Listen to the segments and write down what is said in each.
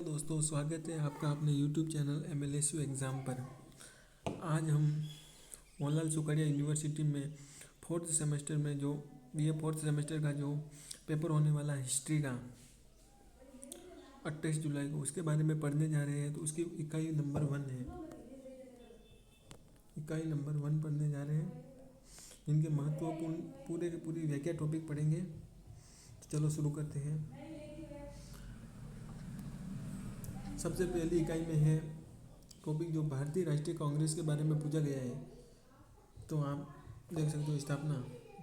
दोस्तों, स्वागत है आपका अपने YouTube चैनल MLSU एग्ज़ाम पर। आज हम मोहनलाल सुखड़िया यूनिवर्सिटी में फोर्थ सेमेस्टर में जो BA फोर्थ सेमेस्टर का जो पेपर होने वाला है हिस्ट्री का 28 जुलाई को, उसके बारे में पढ़ने जा रहे हैं। तो उसकी इकाई नंबर 1 है। इकाई नंबर 1 पढ़ने जा रहे हैं। इनके महत्वपूर्ण पूरे के पूरी व्याख्या टॉपिक पढ़ेंगे। तो चलो शुरू करते हैं। सबसे पहली इकाई में है टॉपिक जो भारतीय राष्ट्रीय कांग्रेस के बारे में पूछा गया है। तो आप देख सकते हो स्थापना।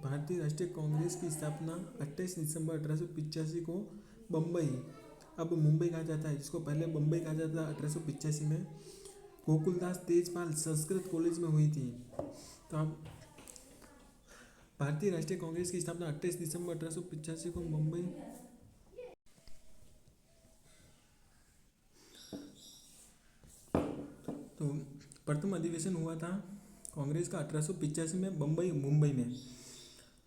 भारतीय राष्ट्रीय कांग्रेस की स्थापना 28 दिसंबर 1885 को बम्बई, अब मुंबई कहा जाता है, जिसको पहले बम्बई कहा जाता था, 1885 में गोकुलदास तेजपाल संस्कृत कॉलेज में हुई थी। तो आप भारतीय राष्ट्रीय कांग्रेस की स्थापना 28 दिसंबर 1885 को मुंबई। तो प्रथम अधिवेशन हुआ था कांग्रेस का 1885 में मुंबई में।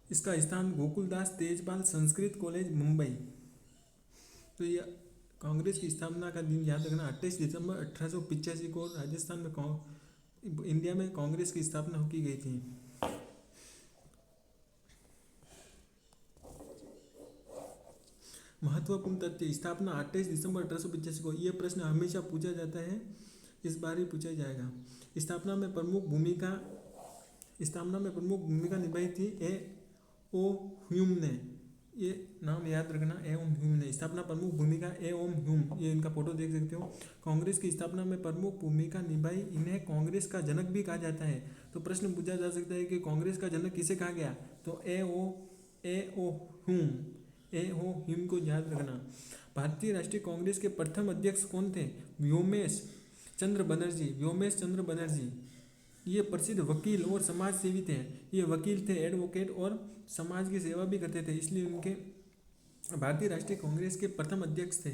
इसका स्थान गोकुलदास तेजपाल संस्कृत कॉलेज मुंबई। तो ये कांग्रेस की स्थापना का दिन याद रखना 28 दिसंबर 1885 को राजस्थान में इंडिया में कांग्रेस की स्थापना की गई थी। महत्वपूर्ण तथ्य स्थापना 28 दिसंबर 1885 को। यह प्रश्न हमेशा पूछा जाता है, इस बार ही पूछा जाएगा। स्थापना में प्रमुख भूमिका निभाई थी A.O. ह्यूम ने। ये नाम याद रखना, A.O. ह्यूम ने। स्थापना प्रमुख भूमिका A.O. ह्यूम, ये इनका फोटो देख सकते हो। कांग्रेस की स्थापना में प्रमुख भूमिका निभाई। इन्हें कांग्रेस का जनक भी कहा जाता है। तो प्रश्न पूछा जा सकता है कि कांग्रेस का जनक किसे कहा गया, तो A.O. ह्यूम को याद रखना। भारतीय राष्ट्रीय कांग्रेस के प्रथम अध्यक्ष कौन थे, व्योमेश चंद्र बनर्जी। ये प्रसिद्ध वकील और समाज सेवी थे। ये वकील थे, एडवोकेट, और समाज की सेवा भी करते थे, इसलिए उनके भारतीय राष्ट्रीय कांग्रेस के प्रथम अध्यक्ष थे।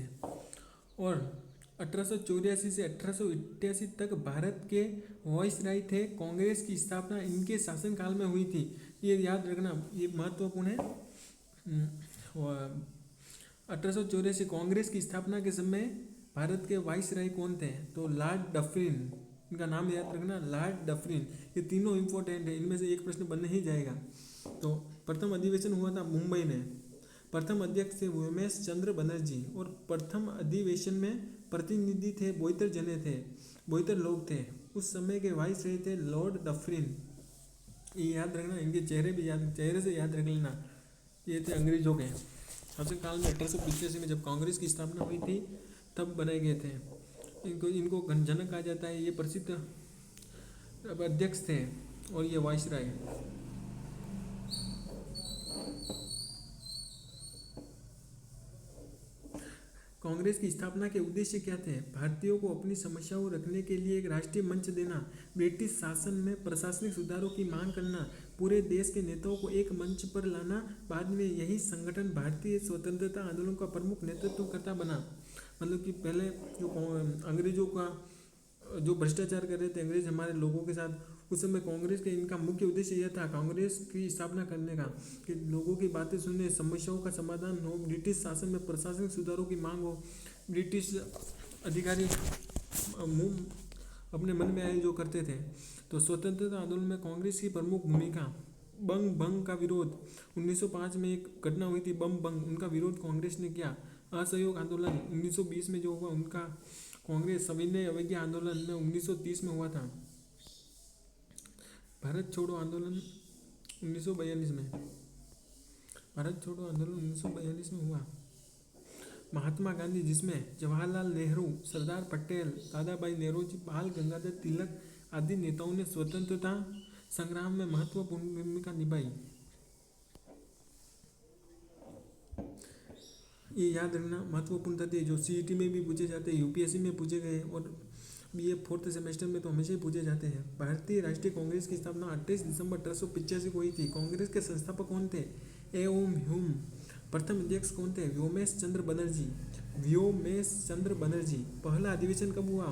और 1884 से 1888 तक भारत के वाइसराय थे। कांग्रेस की स्थापना इनके शासनकाल में हुई थी, ये याद रखना, ये महत्वपूर्ण है। 1884 कांग्रेस की स्थापना के समय भारत के वाइसराय कौन थे, तो लॉर्ड डफरिन। इनका नाम याद रखना, लॉर्ड डफरिन। ये तीनों इंपॉर्टेंट है, इनमें से एक प्रश्न बनने ही जाएगा। तो प्रथम अधिवेशन हुआ था मुंबई में। प्रथम अध्यक्ष थे व्योमेश चंद्र बनर्जी, और प्रथम अधिवेशन में प्रतिनिधि थे बोईतर लोग थे। उस समय के वाइसराय थे लॉर्ड डफरिन। ये याद रखना, इनके चेहरे से याद रख लेना। ये थे अंग्रेजों के शासनकाल में। 1885 में जब कांग्रेस की स्थापना हुई थी तब बनाए गए थे। इनको जनक कहा जाता है। ये प्रसिद्ध अध्यक्ष थे और ये वाइसराय। कांग्रेस की स्थापना के उद्देश्य क्या थे, भारतीयों को अपनी समस्याओं रखने के लिए एक राष्ट्रीय मंच देना, ब्रिटिश शासन में प्रशासनिक सुधारों की मांग करना, पूरे देश के नेताओं को एक मंच पर लाना। बाद में यही संगठन भारतीय स्वतंत्रता आंदोलन का प्रमुख नेतृत्वकर्ता बना। मतलब कि पहले जो अंग्रेजों का जो भ्रष्टाचार कर रहे थे अंग्रेज हमारे लोगों के साथ, उस समय कांग्रेस के इनका मुख्य उद्देश्य यह था कांग्रेस की स्थापना करने का, कि लोगों की बातें सुने, समस्याओं का समाधान हो, ब्रिटिश शासन में प्रशासनिक सुधारों की मांग हो। ब्रिटिश अधिकारी अपने मन में आए जो करते थे। तो स्वतंत्रता आंदोलन में कांग्रेस की प्रमुख भूमिका। बंग भंग का विरोध, 1905 में एक घटना हुई थी बम भंग, उनका विरोध कांग्रेस ने किया। असहयोग आंदोलन 1920 में जो हुआ उनका कांग्रेस। सविनय अवज्ञा आंदोलन में 1930 में हुआ था। भारत छोड़ो आंदोलन 1942 में। भारत छोड़ो आंदोलन 1942 में हुआ। महात्मा गांधी, जिसमें जवाहरलाल नेहरू, सरदार पटेल, दादा भाई नौरोजी, बाल गंगाधर तिलक आदि नेताओं ने स्वतंत्रता संग्राम में महत्वपूर्ण भूमिका निभाई। ये याद रखना महत्वपूर्ण तथ्य जो CET में भी पूछे जाते हैं, UPSC में पूछे गए, और BA फोर्थ सेमेस्टर में तो हमेशा ही पूछे जाते हैं। भारतीय राष्ट्रीय कांग्रेस की स्थापना 28 दिसंबर 1885 को हुई थी। कांग्रेस के संस्थापक कौन थे, A.O. ह्यूम। प्रथम अध्यक्ष कौन थे, व्योमेश चंद्र बनर्जी। पहला अधिवेशन कब हुआ,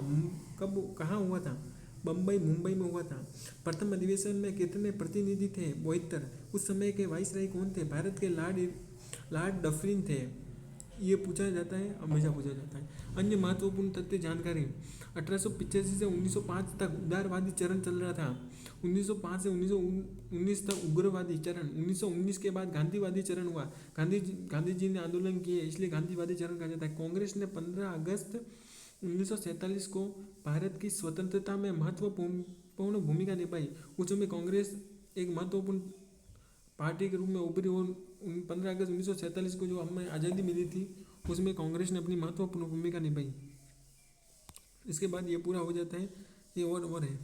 कहाँ हुआ था, मुंबई में हुआ था। प्रथम अधिवेशन में कितने प्रतिनिधि थे, 72। उस समय के वाइसराय कौन थे, भारत के लॉर्ड डफरिन थे। ये पूछा जाता है, हमेशा पूछा जाता है। अन्य महत्वपूर्ण तथ्य जानकारी, 1885 से 1905 तक उदारवादी चरण चल रहा था। 1905 से 1919 तक उग्रवादी चरण। 1919 के बाद गांधीवादी चरण हुआ। गांधी जी ने आंदोलन किए, इसलिए गांधीवादी चरण कहा जाता है। कांग्रेस ने 15 अगस्त 1947 को भारत की स्वतंत्रता में महत्वपूर्ण भूमिका निभाई। उस समय कांग्रेस एक महत्वपूर्ण पार्टी के रूप में उभरी और 15 अगस्त 1947 को जो हमें आज़ादी मिली थी उसमें कांग्रेस ने अपनी महत्वपूर्ण भूमिका निभाई। इसके बाद ये पूरा हो जाता है। ये और है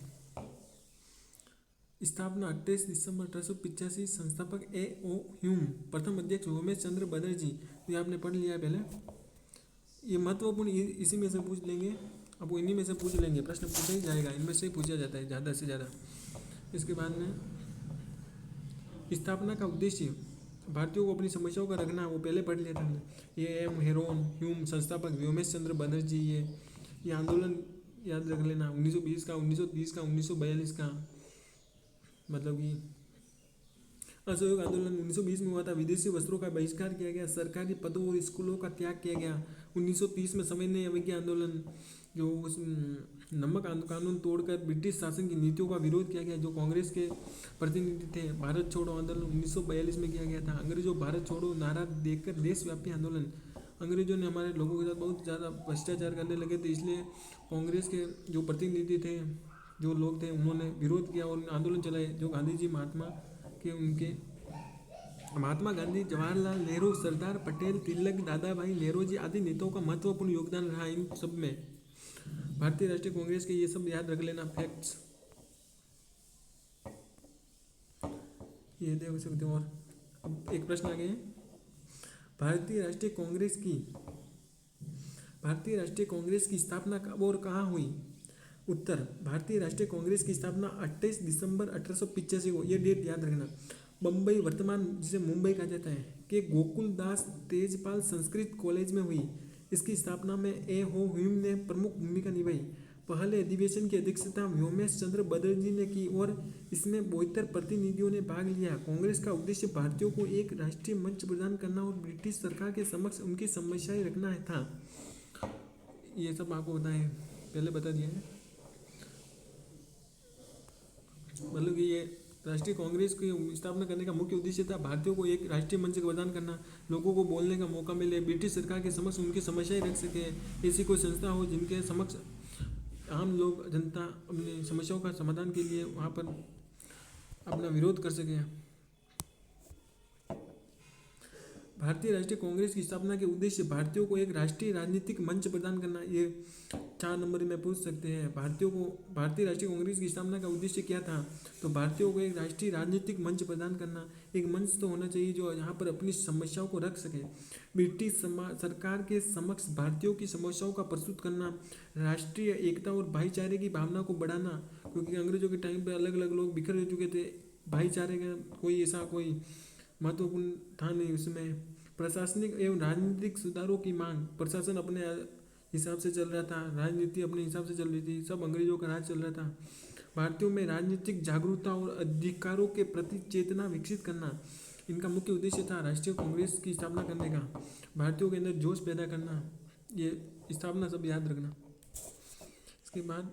स्थापना 28 दिसंबर 1885। संस्थापक ए ओ ह्यूम। प्रथम अध्यक्ष उमेश चंद्र बनर्जी। ये आपने पढ़ लिया है पहले। ये महत्वपूर्ण इसी में से पूछ लेंगे, अब वो इन्हीं में से पूछ लेंगे, प्रश्न पूछा ही जाएगा, इनमें से ही पूछा जाता है ज़्यादा से ज़्यादा। इसके बाद में स्थापना का उद्देश्य भारतीयों को अपनी समस्याओं का रखना, वो पहले पढ़ लिया था हमने। ये एम हेरोन ह्यूम, संस्थापक व्योमेश चंद्र बनर्जी। ये आंदोलन याद रख लेना, 1920 का, 1930 का, 1942 का, मतलब कि असहयोग आंदोलन 1920 में हुआ था। विदेशी वस्त्रों का बहिष्कार किया गया, सरकारी पदों और स्कूलों का त्याग किया गया। 1930 में सविनय अवज्ञा आंदोलन, जो उस नमक कानून तोड़कर ब्रिटिश शासन की नीतियों का विरोध किया गया, जो कांग्रेस के प्रतिनिधि थे। भारत छोड़ो आंदोलन 1942 में किया गया था। अंग्रेजों भारत छोड़ो नारा देकर देशव्यापी आंदोलन। अंग्रेजों ने हमारे लोगों के साथ बहुत ज़्यादा भ्रष्टाचार करने लगे थे, इसलिए कांग्रेस के जो प्रतिनिधि थे, जो लोग थे, उन्होंने विरोध किया और आंदोलन चलाए। जो गांधी जी महात्मा के उनके महात्मा गांधी, जवाहरलाल नेहरू, सरदार पटेल, तिलक, दादा भाई नेहरू आदि नेताओं का महत्वपूर्ण योगदान रहा इन सब में। भारतीय राष्ट्रीय कांग्रेस के ये सब याद रख लेना फैक्ट्स, ये देख सकते हो। और अब एक प्रश्न आ गया है, भारतीय राष्ट्रीय कांग्रेस की स्थापना कब और कहाँ हुई? उत्तर, भारतीय राष्ट्रीय कांग्रेस की स्थापना 28 दिसंबर 1885 को, ये डेट याद रखना, बम्बई, वर्तमान जिसे मुंबई कहा जाता है, के गोकुलदास तेजपाल संस्कृत कॉलेज में हुई। इसकी स्थापना में ए हो ह्यूम ने प्रमुख भूमिका निभाई। पहले अधिवेशन की अध्यक्षता व्योमेश चंद्र बनर्जी ने की और इसमें 72 प्रतिनिधियों ने भाग लिया। कांग्रेस का उद्देश्य भारतीयों को एक राष्ट्रीय मंच प्रदान करना और ब्रिटिश सरकार के समक्ष उनकी समस्याएं रखना था। ये सब आपको बताएं, पहले बता दिया है। मतलब कि ये राष्ट्रीय कांग्रेस की स्थापना करने का मुख्य उद्देश्य था भारतीयों को एक राष्ट्रीय मंच प्रदान करना, लोगों को बोलने का मौका मिले, ब्रिटिश सरकार के समक्ष उनकी समस्याएं रख सके, ऐसी कोई संस्था हो जिनके समक्ष आम लोग, जनता अपनी समस्याओं का समाधान के लिए वहाँ पर अपना विरोध कर सके। भारतीय राष्ट्रीय कांग्रेस की स्थापना के उद्देश्य भारतीयों को एक राष्ट्रीय राजनीतिक मंच प्रदान करना, ये 4 नंबर में पूछ सकते हैं। भारतीय राष्ट्रीय कांग्रेस की स्थापना का उद्देश्य क्या था? तो भारतीयों को एक राष्ट्रीय राजनीतिक मंच प्रदान करना। एक मंच तो होना चाहिए जो यहाँ पर अपनी समस्याओं को रख सके। ब्रिटिश सरकार के समक्ष भारतीयों की समस्याओं का प्रस्तुत करना, राष्ट्रीय एकता और भाईचारे की भावना को बढ़ाना, क्योंकि अंग्रेजों के टाइम पर अलग अलग लोग बिखर चुके थे, भाईचारे का कोई महत्वपूर्ण था नहीं उसमें। प्रशासनिक एवं राजनीतिक सुधारों की मांग, प्रशासन अपने हिसाब से चल रहा था, राजनीति अपने हिसाब से चल रही थी, सब अंग्रेजों का राज चल रहा था। भारतीयों में राजनीतिक जागरूकता और अधिकारों के प्रति चेतना विकसित करना, इनका मुख्य उद्देश्य था राष्ट्रीय कांग्रेस की स्थापना करने का। भारतीयों के अंदर जोश पैदा करना, ये स्थापना सब याद रखना। इसके बाद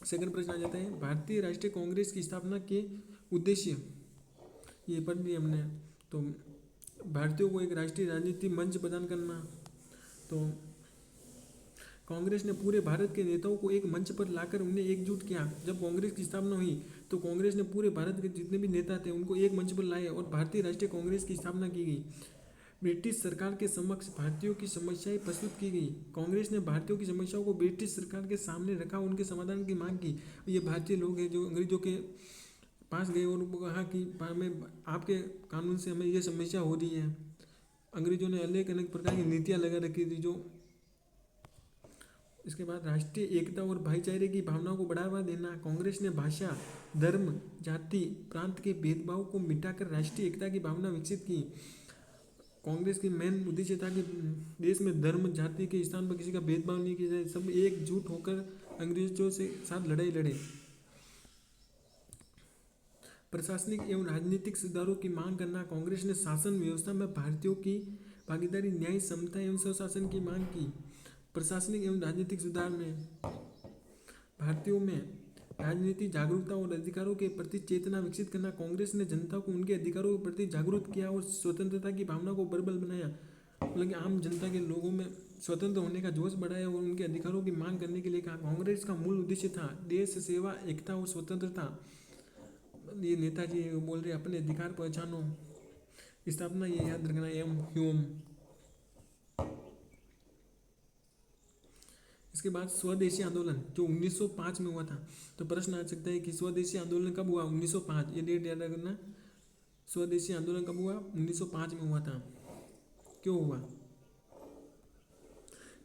सेकंड प्रश्न आ जाता है, भारतीय राष्ट्रीय कांग्रेस की स्थापना के उद्देश्य, ये पढ़ लिया हमने। तो भारतीयों को एक राष्ट्रीय राजनीतिक मंच प्रदान करना, तो कांग्रेस ने पूरे भारत के नेताओं को एक मंच पर लाकर उन्हें एकजुट किया। जब कांग्रेस की स्थापना हुई तो कांग्रेस ने पूरे भारत के जितने भी नेता थे उनको एक मंच पर लाए और भारतीय राष्ट्रीय कांग्रेस की स्थापना की गई। ब्रिटिश सरकार के समक्ष भारतीयों की समस्याएं प्रस्तुत की गई। कांग्रेस ने भारतीयों की समस्याओं को ब्रिटिश सरकार के सामने रखा, उनके समाधान की मांग की। ये भारतीय लोग हैं जो अंग्रेजों के पास गए और कहा कि हमें आपके कानून से हमें ये समस्या हो रही है। अंग्रेजों ने अनेक अनेक प्रकार की नीतियाँ लगा रखी थी जो। इसके बाद राष्ट्रीय एकता और भाईचारे की भावना को बढ़ावा देना, कांग्रेस ने भाषा, धर्म, जाति, प्रांत के भेदभाव को मिटाकर राष्ट्रीय एकता की भावना विकसित की। कांग्रेस की मेन उद्देश्य था कि देश में धर्म, जाति के स्थान पर किसी का भेदभाव नहीं किया जाए, सब एकजुट होकर अंग्रेजों से साथ लड़ाई लड़े। प्रशासनिक एवं राजनीतिक सुधारों की मांग करना, कांग्रेस ने शासन व्यवस्था में भागीदारी, न्याय, समता एवं स्वशासन की मांग की। प्रशासनिक एवं राजनीतिक सुधार में भारतीयों में राजनीति जागरूकता और अधिकारों के प्रति चेतना विकसित करना। कांग्रेस ने जनता को उनके अधिकारों के प्रति जागरूक किया और स्वतंत्रता की भावना को प्रबल बनाया। मतलब कि आम जनता के लोगों में स्वतंत्र होने का जोश बढ़ाया और उनके अधिकारों की मांग करने के लिए कहा। कांग्रेस का मूल उद्देश्य था देश सेवा, एकता और स्वतंत्रता। ये नेताजी बोल रहे अपने अधिकार पहचानो। स्थापना ये याद रखना एम ह्यूम। इसके बाद स्वदेशी आंदोलन जो 1905 में हुआ था। तो प्रश्न आ सकता है कि स्वदेशी आंदोलन कब हुआ? 1905। ये डेट याद रखना। स्वदेशी आंदोलन कब हुआ? 1905 में हुआ था। क्यों हुआ?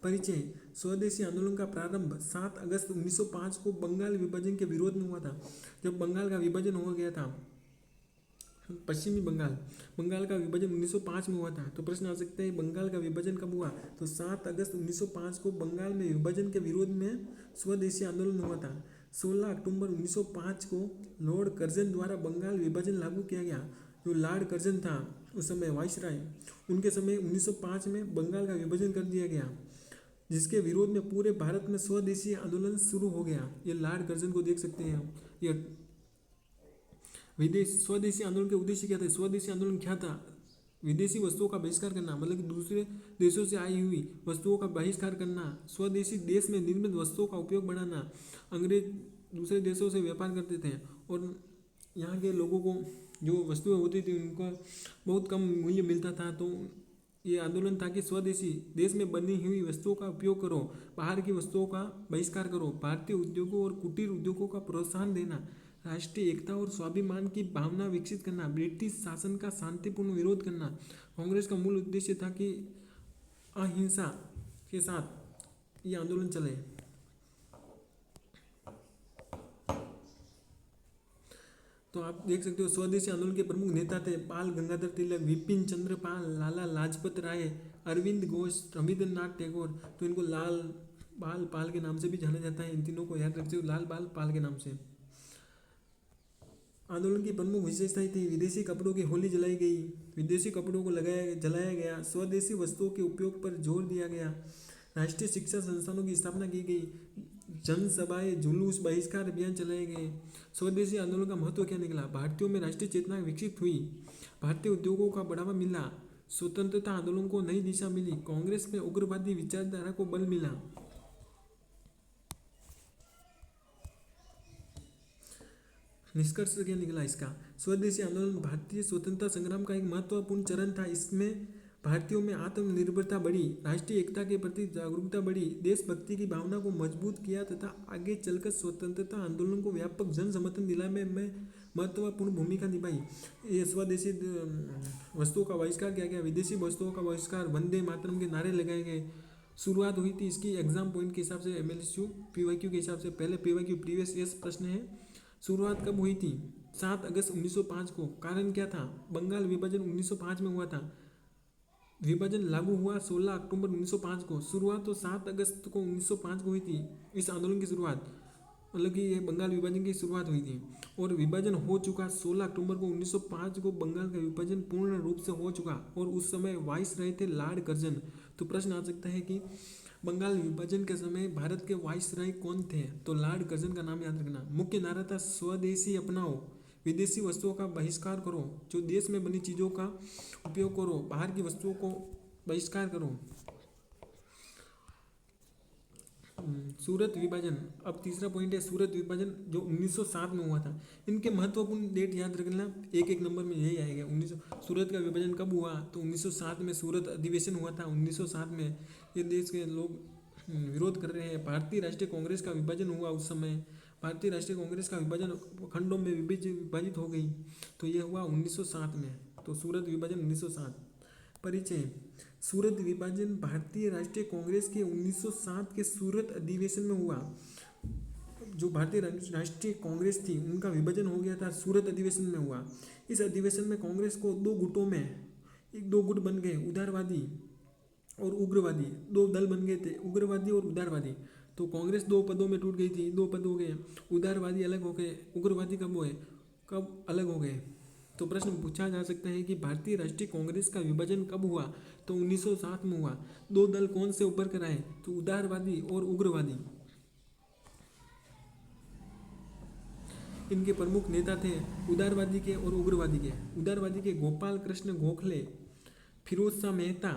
परिचय। स्वदेशी आंदोलन का प्रारंभ 7 अगस्त 1905 को बंगाल विभाजन के विरोध में हुआ था। जब बंगाल का विभाजन हो गया था, पश्चिमी बंगाल का विभाजन 1905 में हुआ था। तो प्रश्न आ सकता है बंगाल का विभाजन कब हुआ? तो 7 अगस्त 1905 को बंगाल में विभाजन के विरोध में स्वदेशी आंदोलन हुआ था। 16 अक्टूबर 1905 को लॉर्ड कर्जन द्वारा बंगाल विभाजन लागू किया गया। जो लॉर्ड कर्जन था उस समय वाइसराय, उनके समय 1905 में बंगाल का विभाजन कर दिया गया, जिसके विरोध में पूरे भारत में स्वदेशी आंदोलन शुरू हो गया। ये लॉर्ड कर्जन को देख सकते हैं। ये स्वदेशी आंदोलन के उद्देश्य क्या थे? स्वदेशी आंदोलन क्या था? विदेशी वस्तुओं का बहिष्कार करना, मतलब कि दूसरे देशों से आई हुई वस्तुओं का बहिष्कार करना। स्वदेशी देश में निर्मित वस्तुओं का उपयोग बढ़ाना। अंग्रेज दूसरे देशों से व्यापार करते थे और यहाँ के लोगों को जो वस्तुएं होती थी उनका बहुत कम मूल्य मिलता था। तो ये आंदोलन था कि स्वदेशी देश में बनी हुई वस्तुओं का उपयोग करो, बाहर की वस्तुओं का बहिष्कार करो, भारतीय उद्योगों और कुटीर उद्योगों का प्रोत्साहन देना, राष्ट्रीय एकता और स्वाभिमान की भावना विकसित करना, ब्रिटिश शासन का शांतिपूर्ण विरोध करना। कांग्रेस का मूल उद्देश्य था कि अहिंसा के साथ ये आंदोलन चले। तो आप देख सकते हो स्वदेशी आंदोलन के प्रमुख नेता थे पाल गंगाधर तिलक, विपिन चंद्र पाल, लाला लाजपत राय, अरविंद घोष, रविंद्रनाथ टैगोर। तो इनको लाल बाल पाल के नाम से भी जाना जाता है। इन तीनों को याद रखते हो, लाल बाल पाल के नाम से। आंदोलन की प्रमुख विशेषताएं थी विदेशी कपड़ों की होली जलाई गई, विदेशी कपड़ों को जलाया गया, स्वदेशी वस्तुओं के उपयोग पर जोर दिया गया, राष्ट्रीय शिक्षा संस्थानों की स्थापना की गई, जनसभाएं, जुलूस, बहिष्कार अभियान चलाए गए। स्वदेशी आंदोलन का महत्व क्या निकला? भारतीयों में राष्ट्रीय चेतना विकसित हुई, भारतीय उद्योगों का बढ़ावा मिला, स्वतंत्रता आंदोलन को नई दिशा मिली, कांग्रेस में उग्रवादी विचारधारा को बल मिला। निष्कर्ष क्या निकला इसका? स्वदेशी आंदोलन भारतीय स्वतंत्रता संग्राम का एक महत्वपूर्ण चरण था। इसमें भारतीयों में आत्मनिर्भरता बढ़ी, राष्ट्रीय एकता के प्रति जागरूकता बढ़ी, देशभक्ति की भावना को मजबूत किया तथा आगे चलकर स्वतंत्रता आंदोलन को व्यापक जन समर्थन दिलाने में महत्वपूर्ण भूमिका निभाई। ये स्वदेशी वस्तुओं का बहिष्कार किया गया, विदेशी वस्तुओं का बहिष्कार, वंदे मातरम के नारे लगाए गए। शुरुआत हुई थी इसकी एग्जाम पॉइंट के हिसाब से, MLSU PYQ के हिसाब से। पहले PYQ प्रीवियस ईयर प्रश्न है। शुरुआत कब हुई थी? 7 अगस्त 1905 को। कारण क्या था? बंगाल विभाजन 1905 में हुआ था। विभाजन लागू हुआ 16 अक्टूबर 1905 को। शुरुआत तो 7 अगस्त को 1905 को हुई थी इस आंदोलन की शुरुआत, मतलब कि ये बंगाल विभाजन की शुरुआत हुई थी और विभाजन हो चुका 16 अक्टूबर को 1905 को बंगाल का विभाजन पूर्ण रूप से हो चुका और उस समय वाइस रहे थे लॉर्ड कर्जन। तो प्रश्न आ सकता है कि बंगाल विभाजन के समय भारत के वाइसराय कौन थे? तो लॉर्ड कर्जन का नाम याद रखना। मुख्य नारा था स्वदेशी अपनाओ, विदेशी वस्तुओं का बहिष्कार करो, जो देश में बनी चीज़ों का उपयोग करो, बाहर की वस्तुओं को बहिष्कार करो। सूरत विभाजन, अब तीसरा पॉइंट है सूरत विभाजन जो 1907 में हुआ था। इनके महत्वपूर्ण डेट याद रखना, एक नंबर में यही आएगा। 1900 सूरत का विभाजन कब हुआ? तो 1907 में सूरत अधिवेशन हुआ था। 1907 में ये देश के लोग विरोध कर रहे हैं। भारतीय राष्ट्रीय कांग्रेस का विभाजन हुआ उस समय। भारतीय राष्ट्रीय कांग्रेस का विभाजन खंडों में विभाजित हो गई। तो ये हुआ 1907 में। तो सूरत विभाजन 1907। परिचय। सूरत विभाजन भारतीय राष्ट्रीय कांग्रेस के 1907 के सूरत अधिवेशन में हुआ। जो भारतीय राष्ट्रीय कांग्रेस थी उनका विभाजन हो गया था, सूरत अधिवेशन में हुआ। इस अधिवेशन में कांग्रेस को दो गुटों में दो गुट बन गए, उदारवादी और उग्रवादी। दो दल बन गए थे, उग्रवादी और उदारवादी। तो कांग्रेस दो पदों में टूट गई थी, दो पद हो गए, उदारवादी अलग हो गए, उग्रवादी कब अलग हो गए। तो प्रश्न पूछा जा सकता है कि भारतीय राष्ट्रीय कांग्रेस का विभाजन कब हुआ? तो 1907 में हुआ। दो दल कौन से उभर कर आए? तो उदारवादी और उग्रवादी। इनके प्रमुख नेता थे उदारवादी के और उग्रवादी के। उदारवादी के गोपाल कृष्ण गोखले, फिरोज शाह मेहता,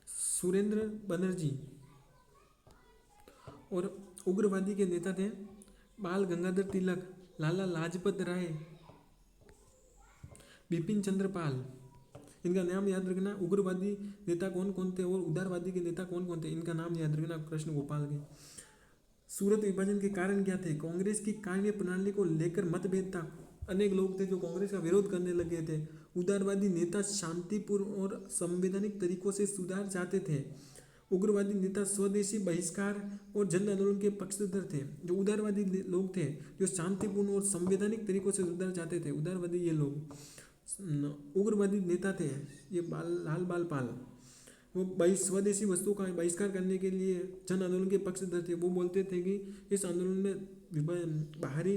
सुरेंद्र बनर्जी। और उग्रवादी के नेता थे बाल गंगाधर तिलक, लाला लाजपत राय, बिपिन चंद्र पाल। इनका नाम याद रखना। उग्रवादी नेता कौन कौन थे और उदारवादी के नेता कौन कौन थे, इनका नाम याद रखना कृष्ण गोपाल के। सूरत विभाजन के कारण क्या थे? कांग्रेस की कार्य प्रणाली को लेकर मतभेद था। अनेक लोग थे जो कांग्रेस का विरोध करने लगे थे। उदारवादी नेता शांतिपूर्ण और संवैधानिक तरीकों से सुधार चाहते थे। उग्रवादी नेता स्वदेशी बहिष्कार और जन आंदोलन के पक्षधर थे। जो उदारवादी लोग थे जो शांतिपूर्ण और संवैधानिक तरीकों से सुधार चाहते थे, उदारवादी ये लोग। उग्रवादी नेता थे ये लाल बाल पाल, वो स्वदेशी वस्तुओं का बहिष्कार करने के लिए जन आंदोलन के पक्षधर थे। वो बोलते थे कि इस आंदोलन में बाहरी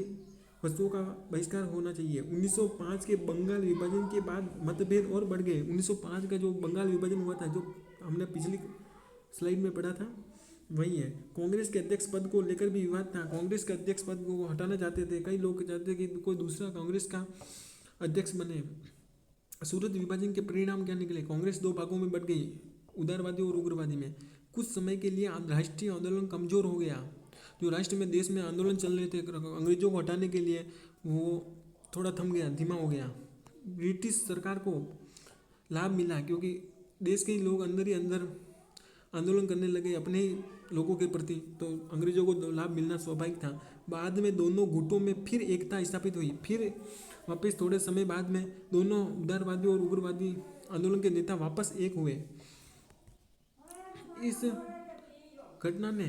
वस्तुओं का बहिष्कार होना चाहिए। 1905 के बंगाल विभाजन के बाद मतभेद और बढ़ गए। 1905 का जो बंगाल विभाजन हुआ था, जो हमने पिछली स्लाइड में पढ़ा था, वही है। कांग्रेस के अध्यक्ष पद को लेकर भी विवाद था। कांग्रेस के अध्यक्ष पद को हटाना चाहते थे। कई लोग चाहते थे कि कोई दूसरा कांग्रेस का अध्यक्ष बने। सूरत विभाजन के परिणाम क्या निकले? कांग्रेस दो भागों में बढ़ गई, उदारवादी और उग्रवादी में। कुछ समय के लिए राष्ट्रीय आंदोलन कमजोर हो गया। जो राष्ट्र में देश में आंदोलन चल रहे थे अंग्रेजों को हटाने के लिए, वो थोड़ा थम गया, धीमा हो गया। ब्रिटिश सरकार को लाभ मिला क्योंकि देश के लोग अंदर ही अंदर आंदोलन करने लगे अपने ही लोगों के प्रति, तो अंग्रेजों को लाभ मिलना स्वाभाविक था। बाद में दोनों गुटों में फिर एकता स्थापित हुई। फिर वापस थोड़े समय बाद में दोनों उदारवादी और उग्रवादी आंदोलन के नेता वापस एक हुए। इस घटना ने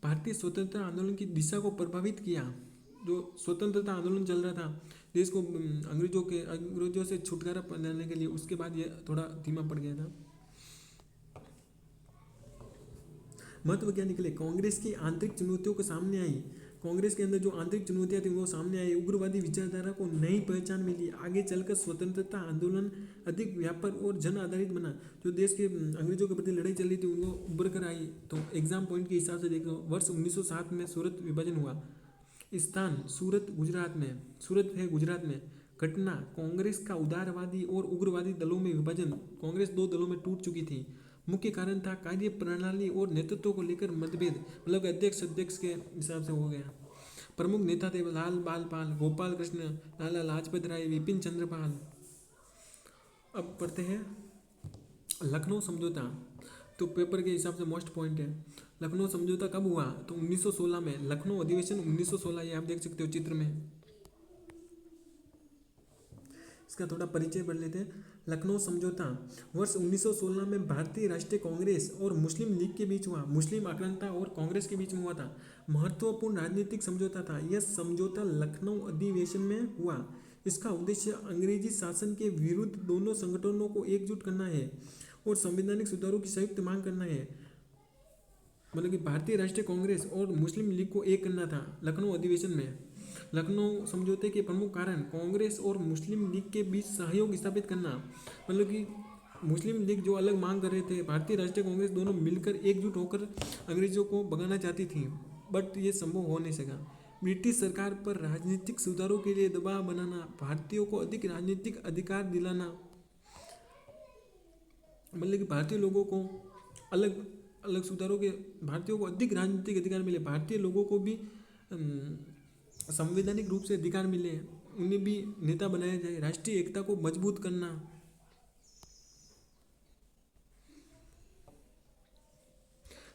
भारतीय स्वतंत्रता आंदोलन की दिशा को प्रभावित किया। जो स्वतंत्रता आंदोलन चल रहा था देश को अंग्रेजों से छुटकारा पाने के लिए, उसके बाद ये थोड़ा धीमा पड़ गया था। महत्व क्या निकले? कांग्रेस की आंतरिक चुनौतियों के सामने आई। कांग्रेस के अंदर जो आंतरिक चुनौतियां थी वो सामने आई। उग्रवादी विचारधारा को नई पहचान मिली। आगे चलकर स्वतंत्रता आंदोलन अधिक व्यापक और जन आधारित बना। जो देश के अंग्रेजों के प्रति लड़ाई चल रही थी उनको उभर कर आई। तो एग्जाम पॉइंट के हिसाब से देखो, वर्ष 1907 में सूरत विभाजन हुआ। स्थान सूरत गुजरात में, सूरत है गुजरात में। घटना कांग्रेस का उदारवादी और उग्रवादी दलों में विभाजन। कांग्रेस दो दलों में टूट चुकी थी। मुख्य कारण था कार्य प्रणाली और नेतृत्व को लेकर मतभेद, मतलब अध्यक्ष के हिसाब से हो गया। प्रमुख नेता थे लाल बाल पाल, गोपाल कृष्ण, लाला लाजपत राय, विपिन चंद्र पाल। अब पढ़ते हैं लखनऊ समझौता। तो पेपर के हिसाब से मोस्ट पॉइंट है। लखनऊ समझौता कब हुआ? तो 1916 में। लखनऊ अधिवेशन 1916, ये आप देख सकते हो चित्र में। इसका थोड़ा परिचय पढ़ लेते हैं। लखनऊ समझौता वर्ष 1916 में भारतीय राष्ट्रीय कांग्रेस और मुस्लिम लीग के बीच हुआ। मुस्लिम आक्रांता और कांग्रेस के बीच में हुआ था। महत्वपूर्ण राजनीतिक समझौता था। यह समझौता लखनऊ अधिवेशन में हुआ। इसका उद्देश्य अंग्रेजी शासन के विरुद्ध दोनों संगठनों को एकजुट करना है और संवैधानिक सुधारों की संयुक्त मांग करना है। मतलब कि भारतीय राष्ट्रीय कांग्रेस और मुस्लिम लीग को एक करना था लखनऊ अधिवेशन में। लखनऊ समझौते के प्रमुख कारण कांग्रेस और मुस्लिम लीग के बीच सहयोग स्थापित करना। मतलब कि मुस्लिम लीग जो अलग मांग कर रहे थे, भारतीय राष्ट्रीय कांग्रेस दोनों मिलकर एकजुट होकर अंग्रेजों को भगाना चाहती थी, बट ये संभव हो नहीं सका। ब्रिटिश सरकार पर राजनीतिक सुधारों के लिए दबाव बनाना, भारतीयों को अधिक राजनीतिक अधिकार दिलाना, मतलब कि भारतीय लोगों को अलग अलग सुधारों के, भारतीयों को अधिक राजनीतिक अधिकार मिले, भारतीय लोगों को भी संवैधानिक रूप से अधिकार मिले, उन्हें भी नेता बनाया जाए, राष्ट्रीय एकता को मजबूत करना।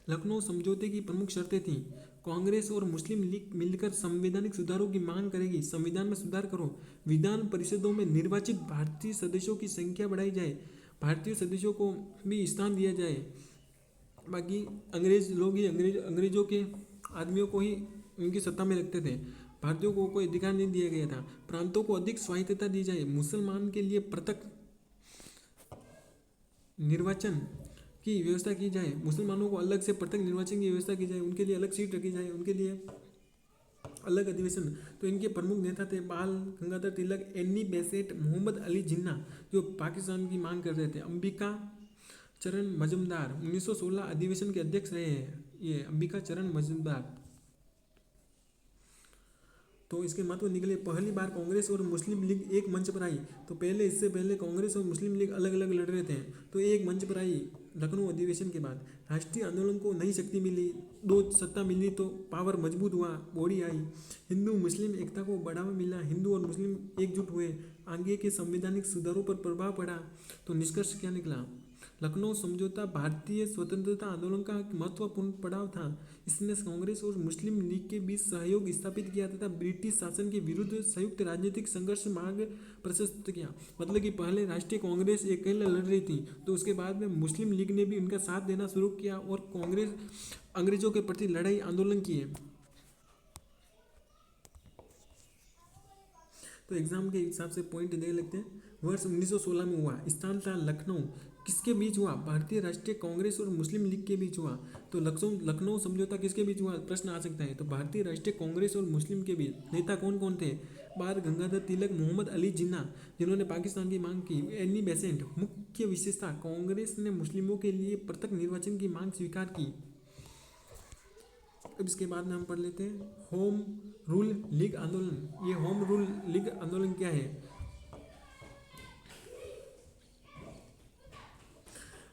लखनऊ समझौते की प्रमुख शर्तें थीं। कांग्रेस और मुस्लिम लीग मिलकर संवैधानिक सुधारों की मांग करेगी। संविधान में सुधार करो। विधान परिषदों में निर्वाचित भारतीय सदस्यों की संख्या बढ़ाई जाए। भारतीय सदस्यों को भी स्थान दिया जाए। बाकी अंग्रेज लोग ही अंग्रेजों के आदमियों को ही उनकी सत्ता में रखते थे। भारतीयों को कोई अधिकार नहीं दिया गया था। प्रांतों को अधिक स्वायत्तता दी जाए। मुसलमान के लिए पृथक निर्वाचन की व्यवस्था की जाए। मुसलमानों को अलग से पृथक निर्वाचन की व्यवस्था की जाए। उनके लिए अलग सीट रखी जाए। उनके लिए अलग अधिवेशन। तो इनके प्रमुख नेता थे बाल गंगाधर तिलक, एनी बेसेंट, मोहम्मद अली जिन्ना जो पाकिस्तान की मांग कर रहे थे, अंबिका चरण मजूमदार 1916 अधिवेशन के अध्यक्ष रहे हैं ये अंबिका चरण मजूमदार। तो इसके महत्व निकले, पहली बार कांग्रेस और मुस्लिम लीग एक मंच पर आई। तो पहले इससे पहले कांग्रेस और मुस्लिम लीग अलग अलग लड़ रहे थे, तो एक मंच पर आई लखनऊ अधिवेशन के बाद। राष्ट्रीय आंदोलन को नई शक्ति मिली, दो सत्ता मिली तो पावर मजबूत हुआ, बॉडी आई। हिंदू मुस्लिम एकता को बढ़ावा मिला, हिंदू और मुस्लिम एकजुट हुए, आगे के संवैधानिक सुधारों पर प्रभाव पड़ा। तो निष्कर्ष क्या निकला, लखनऊ समझौता भारतीय स्वतंत्रता आंदोलन का एक महत्वपूर्ण पड़ाव था। इसने कांग्रेस और मुस्लिम लीग के बीच सहयोग स्थापित किया तथा ब्रिटिश शासन के विरुद्ध संयुक्त राजनीतिक संघर्ष मार्ग प्रशस्त किया। मतलब कि पहले राष्ट्रीय कांग्रेस अकेले लड़ रही थी, तो उसके बाद में मुस्लिम लीग ने भी उनका साथ देना शुरू किया और कांग्रेस अंग्रेजों के प्रति लड़ाई आंदोलन किए। तो एग्जाम के हिसाब से पॉइंट दे लगते हैं। वर्ष 1916 में हुआ, स्थान था लखनऊ, किसके बीच हुआ, भारतीय राष्ट्रीय कांग्रेस और मुस्लिम लीग के बीच हुआ। तो लखनऊ समझौता किसके बीच हुआ, प्रश्न आ सकता है। तो भारतीय राष्ट्रीय कांग्रेस और मुस्लिम के बीच। नेता कौन कौन थे, बाल गंगाधर तिलक, मोहम्मद अली जिन्ना जिन्होंने पाकिस्तान की मांग की, एनी बेसेंट। मुख्य विशेषता, कांग्रेस ने मुस्लिमों के लिए पृथक निर्वाचन की मांग स्वीकार की। अब इसके बाद में हम पढ़ लेते हैं होम रूल लीग आंदोलन। ये होम रूल लीग आंदोलन क्या है,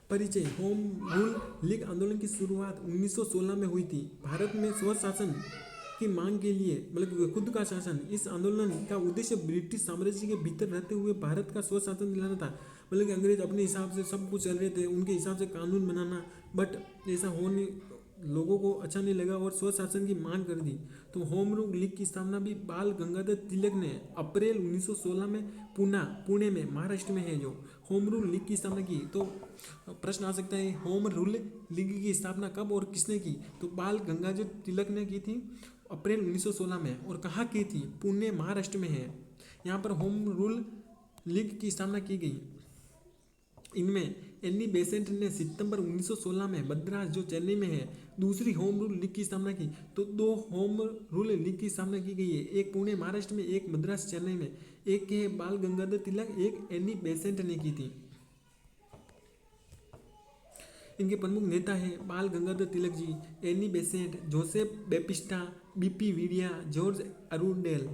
परिचय। होम रूल लीग आंदोलन की शुरुआत 1916 में हुई थी। भारत में स्वशासन की मांग के लिए, मतलब खुद का शासन। इस आंदोलन का उद्देश्य ब्रिटिश साम्राज्य के भीतर रहते हुए भारत का स्वशासन दिलाना था। मतलब कि अंग्रेज अपने हिसाब से सब कुछ चल रहे थे, उनके हिसाब से कानून बनाना, बट ऐसा हो नहीं, लोगों को अच्छा नहीं लगा और स्वशासन की मांग कर दी। तो होम रूल लीग की स्थापना भी बाल गंगाधर तिलक ने अप्रैल 1916 में पुणे में, महाराष्ट्र में है जो होम रूल लीग की स्थापना की। तो प्रश्न आ सकता है होम रूल लीग की स्थापना कब और किसने की, तो बाल गंगाधर तिलक ने की थी अप्रैल 1916 में। और कहाँ की थी, पुणे महाराष्ट्र में है, यहाँ पर होम रूल लीग की स्थापना की गई। इनमें एनी बेसेंट ने सितंबर 1916 में मद्रास जो चेन्नई में है दूसरी होम रूल लीग की स्थापना की। तो दो होम रूल लीग की स्थापना की गई है, एक पुणे महाराष्ट्र में, एक मद्रास चेन्नई में। एक के बाल गंगाधर तिलक, एक एनी बेसेंट ने की थी। इनके प्रमुख नेता हैं Bal Gangadhar Tilak ji, Annie Besant, Joseph Baptista, BP Wadia, George Arundale.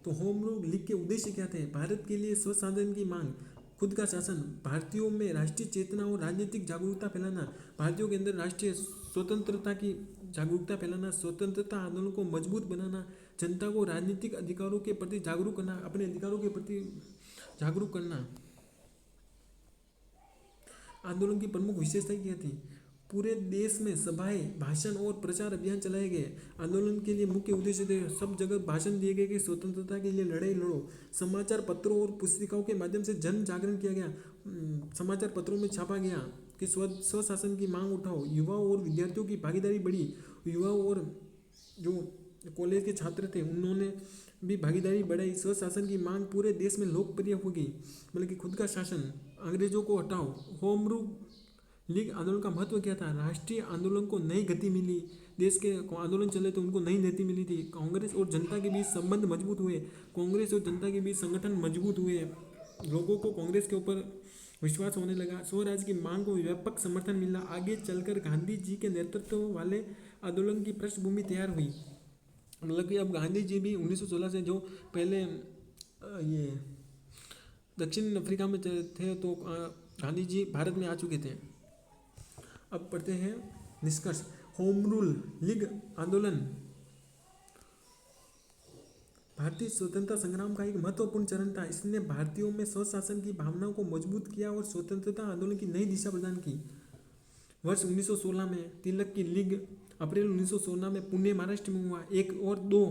तो होम रूल लीग के उद्देश्य क्या थे, भारत के लिए स्वशासन की मांग, खुद का शासन, भारतीयों में राष्ट्रीय चेतना और राजनीतिक जागरूकता फैलाना, भारतीयों के अंदर राष्ट्रीय स्वतंत्रता की जागरूकता फैलाना, स्वतंत्रता आंदोलन को मजबूत बनाना, जनता को राजनीतिक अधिकारों के प्रति जागरूक करना, अपने अधिकारों के प्रति जागरूक करना। आंदोलन की प्रमुख विशेषता क्या थी, पूरे देश में सभाएं, भाषण और प्रचार अभियान चलाए गए। आंदोलन के लिए मुख्य उद्देश्य थे, सब जगह भाषण दिए गए कि स्वतंत्रता के लिए लड़ाई लड़ो। समाचार पत्रों और पुस्तिकाओं के माध्यम से जन जागरण किया गया, समाचार पत्रों में छापा गया कि स्वशासन की मांग उठाओ। युवाओं और विद्यार्थियों की भागीदारी बढ़ी, युवाओं और जो कॉलेज के छात्र थे उन्होंने भी भागीदारी बढ़ाई। स्वशासन की मांग पूरे देश में लोकप्रिय हो गई, मतलब कि खुद का शासन, अंग्रेजों को हटाओ। होम रूल लीग आंदोलन का महत्व क्या था, राष्ट्रीय आंदोलन को नई गति मिली, देश के आंदोलन चले तो उनको नई गति मिली थी। कांग्रेस और जनता के बीच संबंध मजबूत हुए, कांग्रेस और जनता के बीच संगठन मजबूत हुए, लोगों को कांग्रेस के ऊपर विश्वास होने लगा। स्वराज की मांग को व्यापक समर्थन मिला। आगे चलकर गांधी जी के नेतृत्व वाले आंदोलन की पृष्ठभूमि तैयार हुई। मतलब कि अब गांधी जी भी 1916 से जो पहले ये दक्षिण अफ्रीका में थे, तो गांधी जी भारत में आ चुके थे। अब पढ़ते हैं निष्कर्ष। होम रूल लीग आंदोलन भारतीय स्वतंत्रता संग्राम का एक महत्वपूर्ण चरण था। इसने भारतीयों में स्वशासन की भावनाओं को मजबूत किया और स्वतंत्रता आंदोलन की नई दिशा प्रदान की। वर्ष 1916 में तिलक की लीग अप्रैल 1916 में पुणे महाराष्ट्र में हुआ। एक और दो,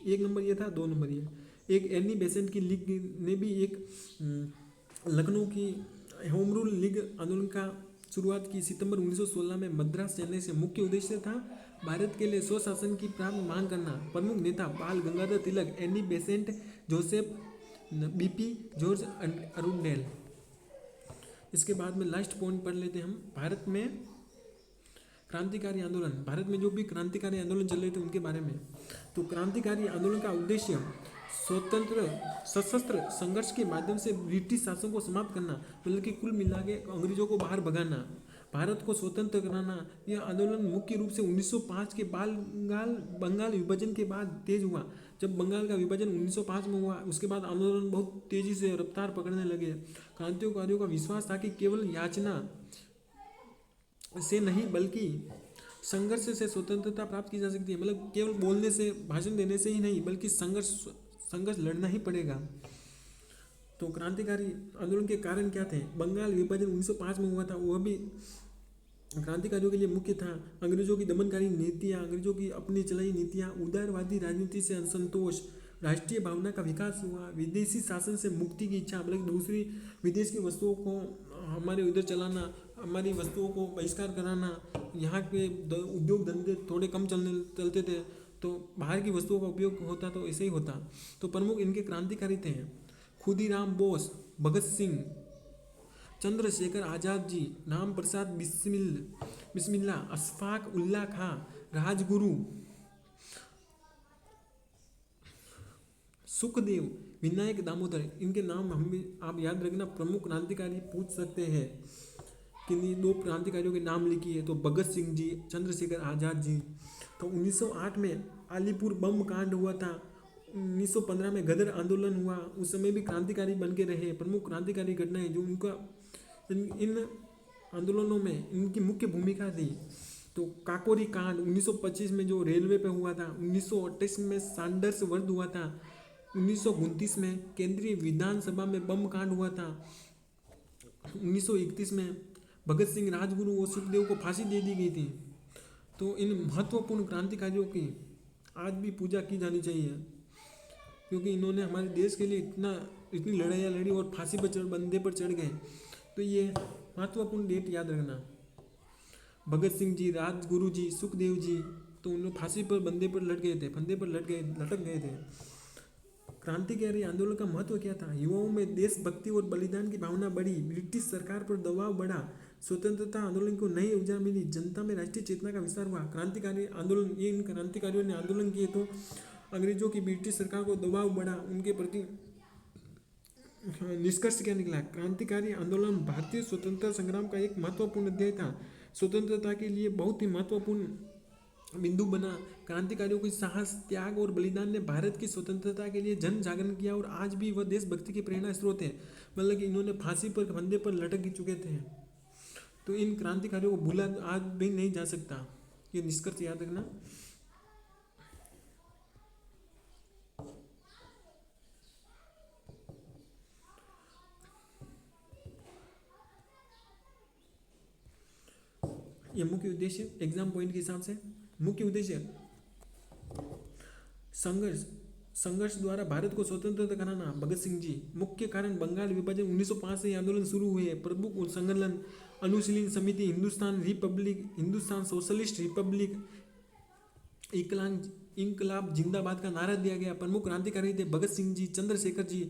एक नंबर ये था, दो नंबर ये। एक एनी बेसेंट की लीग ने भी एक लखनऊ की होम रूल लीग आंदोलन का शुरुआत की सितंबर 1916 में मद्रास चेन्नई से। मुख्य उद्देश्य था भारत के लिए स्वशासन की प्रारंभ मांग करना। प्रमुख नेता Bal Gangadhar Tilak, Annie Besant, Joseph BP, George Arundale. इसके बाद में लास्ट पॉइंट पढ़ लेते हैं हम। भारत में क्रांतिकारी आंदोलन, भारत में जो भी क्रांतिकारी आंदोलन चल रहे थे उनके बारे में। तो क्रांतिकारी आंदोलन का उद्देश्य स्वतंत्र सशस्त्र संघर्ष के माध्यम से ब्रिटिश शासन को समाप्त करना, मतलब कि कुल मिला के अंग्रेजों को बाहर भगाना, भारत को स्वतंत्र कराना। यह आंदोलन मुख्य रूप से 1905 के बंगाल विभाजन के बाद तेज हुआ। जब बंगाल का विभाजन 1905 में हुआ, उसके बाद आंदोलन बहुत तेजी से रफ्तार पकड़ने लगे। क्रांतिकारियों का विश्वास था कि केवल याचना से नहीं बल्कि संघर्ष से स्वतंत्रता प्राप्त की जा सकती है, मतलब केवल बोलने से, भाषण देने से ही नहीं, बल्कि संघर्ष लड़ना ही पड़ेगा। तो क्रांतिकारी आंदोलन के कारण क्या थे? बंगाल विभाजन 1905 में हुआ था, वह भी क्रांतिकारियों के लिए मुख्य था। अंग्रेजों की दमनकारी नीतियाँ, अंग्रेजों की अपनी चलाई नीतियाँ, उदारवादी राजनीति से असंतोष, राष्ट्रीय भावना का विकास हुआ, विदेशी शासन से मुक्ति की इच्छा, मतलब दूसरी विदेश की वस्तुओं को हमारे उधर चलाना, हमारी वस्तुओं को बहिष्कार कराना, यहाँ के उद्योग धंधे थोड़े कम चलते थे तो बाहर की वस्तुओं का उपयोग होता, तो ऐसे ही होता। तो प्रमुख इनके क्रांतिकारी थे खुदीराम बोस, भगत सिंह, चंद्रशेखर आज़ाद जी, राम प्रसाद बिस्मिल्ला, अशफाक उल्ला खां, राजगुरु, सुखदेव, विनायक दामोदर। इनके नाम हम भी आप याद रखना, प्रमुख क्रांतिकारी पूछ सकते हैं कि दो क्रांतिकारियों के नाम लिखिए, तो भगत सिंह जी, चंद्रशेखर आज़ाद जी। तो 1908 में अलीपुर बम कांड हुआ था, 1915 में गदर आंदोलन हुआ, उस समय भी क्रांतिकारी बन के रहे। प्रमुख क्रांतिकारी घटनाएं जो उनका इन आंदोलनों में इनकी मुख्य भूमिका थी। तो काकोरी कांड 1925 में जो रेलवे पे हुआ था, 1928 में सांडर्स वर्द हुआ था, 1929 में केंद्रीय विधानसभा में बम कांड हुआ था, 1931 में भगत सिंह, राजगुरु और सुखदेव को फांसी दे दी गई थी। तो इन महत्वपूर्ण क्रांतिकारियों की आज भी पूजा की जानी चाहिए, क्योंकि इन्होंने हमारे देश के लिए इतनी लड़ाइयाँ लड़ी और फांसी पर बंदे पर चढ़ गए। तो ये महत्वपूर्ण डेट याद रखना। भगत सिंह जी, राजगुरु जी, सुखदेव जी, तो उन्होंने फांसी पर बंदे पर लटक गए थे। क्रांतिकारी आंदोलन का महत्व क्या था? युवाओं में देशभक्ति और बलिदान की भावना बढ़ी, ब्रिटिश सरकार पर दबाव बढ़ा, स्वतंत्रता आंदोलन को नई ऊर्जा मिली, जनता में राष्ट्रीय चेतना का विस्तार हुआ। क्रांतिकारी आंदोलन, ये इन क्रांतिकारियों ने आंदोलन किए तो अंग्रेजों की ब्रिटिश सरकार को दबाव बढ़ा, उनके प्रति निष्कर्ष क्या निकला? क्रांतिकारी आंदोलन भारतीय स्वतंत्रता संग्राम का एक महत्वपूर्ण अध्याय था, स्वतंत्रता के लिए बहुत ही महत्वपूर्ण बिंदु बना। क्रांतिकारियों की साहस, त्याग और बलिदान ने भारत की स्वतंत्रता के लिए जन जागरण किया और आज भी वह देशभक्ति की प्रेरणा स्रोत है। मतलब कि इन्होंने फांसी पर, फंदे पर लटक चुके थे, तो इन क्रांतिकारियों को भूला आज भी नहीं जा सकता। ये निष्कर्ष याद रखना। ये मुख्य उद्देश्य एग्जाम पॉइंट के हिसाब से, मुख्य उद्देश्य संघर्ष द्वारा भारत को स्वतंत्रता कराना, भगत सिंह जी। मुख्य कारण बंगाल विभाजन 1905 से आंदोलन शुरू हुए। प्रमुख संगठन अनुशीलन समिति, हिंदुस्तान सोशलिस्ट रिपब्लिक, इंकलाब जिंदाबाद का नारा दिया गया। प्रमुख क्रांतिकारी थे भगत सिंह जी, चंद्रशेखर जी,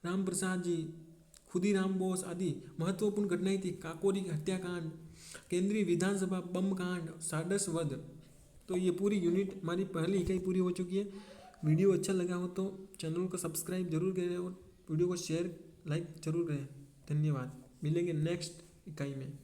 राम प्रसाद जी, खुदीराम बोस आदि। महत्वपूर्ण घटनाएं थी काकोरी हत्याकांड, केंद्रीय विधानसभा बम कांड, सांडर्स वध। तो ये पूरी यूनिट हमारी पहली इकाई पूरी हो चुकी है। वीडियो अच्छा लगा हो तो चैनल को सब्सक्राइब जरूर करें और वीडियो को शेयर, लाइक जरूर करें। धन्यवाद। मिलेंगे नेक्स्ट इकाई में।